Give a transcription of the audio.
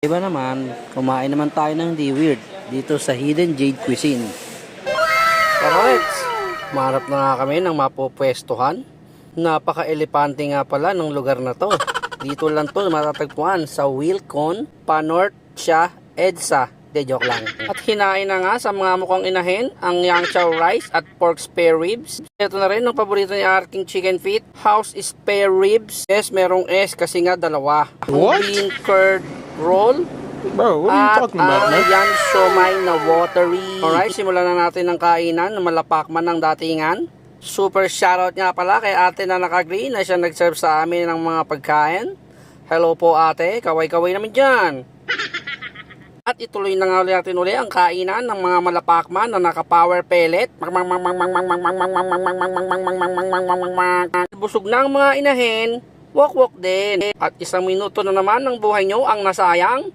Iba naman, kumain naman tayo ng di weird dito sa Hidden Jade Cuisine. Alright, maharap na nga kami ng mapupwestuhan. Napaka-elepante nga pala ng lugar na to. Dito lang to matatagpuan sa Wilcon, Panortia, EDSA. De joke lang. At hinain na nga sa mga mukhang inahin ang yang chow rice at pork spare ribs. Ito na rin ang paborito ni aking chicken feet, house spare ribs. Yes, merong S kasi nga dalawa. What? Bean curd roll. Bro, what are you talking about, man? Yan siomay na watery. Alright, simulan na natin ang kainan na malapakman ng datingan. Super shoutout nga pala kay ate na naka-green na siya nag-serve sa amin ng mga pagkain. Hello po ate, kaway-kaway naman dyan. At ituloy na nga ulit natin ang kainan ng mga malapakman na naka-power pellet. Busog na ang mga inahin, wok-wok din. At 1 minuto na naman ng buhay nyo ang nasayang.